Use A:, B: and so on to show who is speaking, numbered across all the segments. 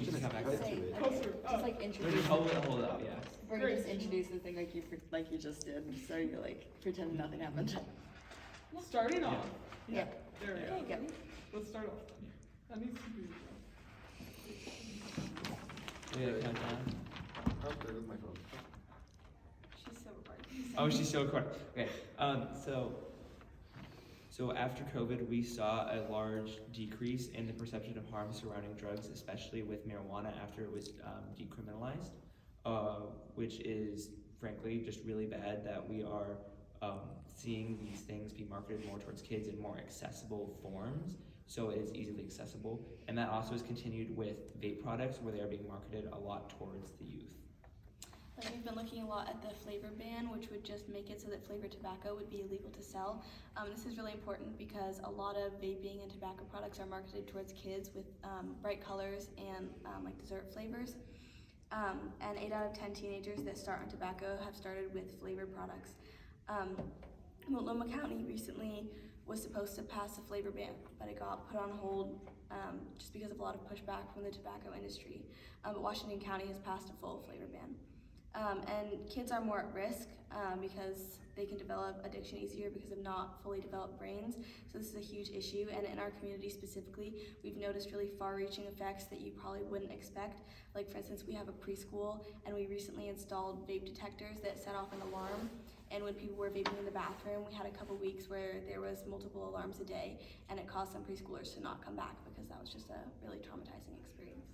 A: You just come back to
B: Say,
A: it.
B: okay, just like
A: No,
B: introduce.
A: just hold it up, yeah.
B: Or you just introduce the thing like you just did, so you're like pretend nothing happened.
C: Starting off.
B: Yeah.
C: There we
B: Okay,
C: go.
B: good.
C: Let's start off then. That needs to be.
A: We gotta count down.
D: Oh, there goes my phone.
B: She's so bright.
A: Oh, she's still recording. Okay. So after COVID, we saw a large decrease in the perception of harm surrounding drugs, especially with marijuana after it was decriminalized, which is frankly just really bad that we are seeing these things be marketed more towards kids in more accessible forms, so it is easily accessible. And that also is continued with vape products, where they are being marketed a lot towards the youth.
E: Like we've been looking a lot at the flavor ban, which would just make it so that flavored tobacco would be illegal to sell. This is really important because a lot of vaping and tobacco products are marketed towards kids with bright colors and like dessert flavors. And 8 out of 10 teenagers that start on tobacco have started with flavored products. Multnomah County recently was supposed to pass a flavor ban, but it got put on hold just because of a lot of pushback from the tobacco industry. But Washington County has passed a full flavor ban. And kids are more at risk because they can develop addiction easier because of not fully developed brains. So this is a huge issue, and in our community specifically, we've noticed really far-reaching effects that you probably wouldn't expect. Like for instance, we have a preschool, and we recently installed vape detectors that set off an alarm. And when people were vaping in the bathroom, we had a couple weeks where there was multiple alarms a day, and it caused some preschoolers to not come back because that was just a really traumatizing experience.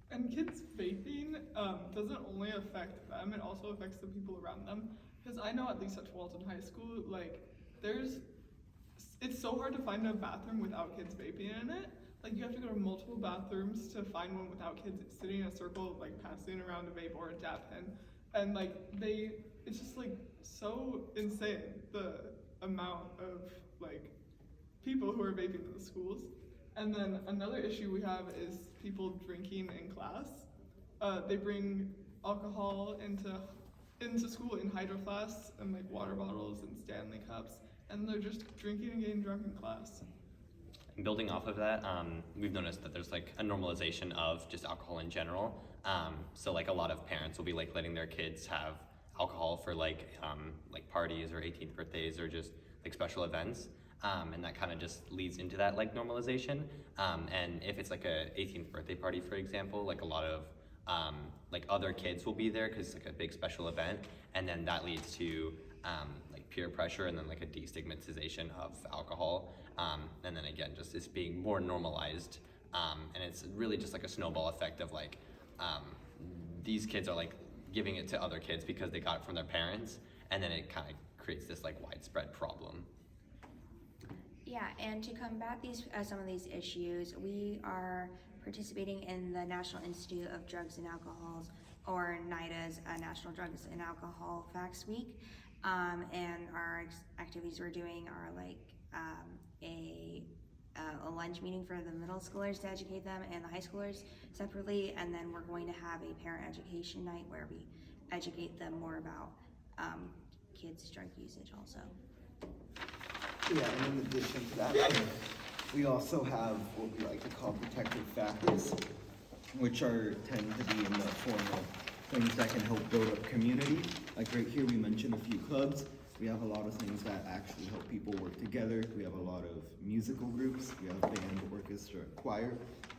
C: And kids vaping doesn't only affect them, it also affects the people around them. Because I know at least at Tualatin High School, like it's so hard to find a bathroom without kids vaping in it. Like you have to go to multiple bathrooms to find one without kids sitting in a circle, like passing around a vape or a dab pen. And like it's just like so insane, the amount of like people who are vaping in the schools. And then another issue we have is people drinking in class. They bring alcohol into school in hydro flasks and like water bottles and Stanley cups, and they're just drinking and getting drunk in class.
F: Building off of that, we've noticed that there's like a normalization of just alcohol in general. So like a lot of parents will be like letting their kids have alcohol for like parties or 18th birthdays or just like special events. And that kind of just leads into that like normalization. And if it's like a 18th birthday party, for example, like a lot of like other kids will be there because it's like a big special event, and then that leads to like peer pressure and then like a destigmatization of alcohol. And then again, just it's being more normalized. And it's really just like a snowball effect of like these kids are like giving it to other kids because they got it from their parents, and then it kind of creates this like widespread problem.
G: Yeah, and to combat some of these issues, we are participating in the National Institute of Drugs and Alcohols, or NIDA's National Drugs and Alcohol Facts Week. And our activities we're doing are like a lunch meeting for the middle schoolers to educate them and the high schoolers separately, and then we're going to have a parent education night where we educate them more about kids' drug usage also.
H: Yeah, and in addition to that, we also have what we like to call protective factors, which tend to be in the form of things that can help build up community. Like right here, we mentioned a few clubs. We have a lot of things that actually help people work together. We have a lot of musical groups. We have band, orchestra, choir.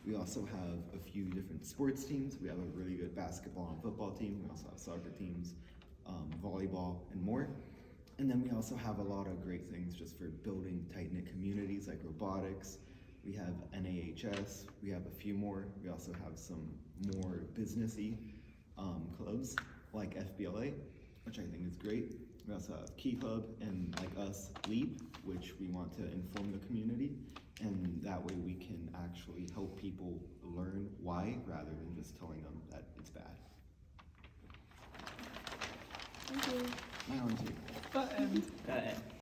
H: We also have a few different sports teams. We have a really good basketball and football team. We also have soccer teams, volleyball, and more. And then we also have a lot of great things just for building tight-knit communities like robotics. We have NAHS, we have a few more. We also have some more businessy clubs like FBLA, which I think is great. We also have Key Club and like us, LEAP, which we want to inform the community. And that way we can actually help people learn why rather than just telling them that it's bad.
E: Thank you.
H: My own too.
C: But
A: Got it.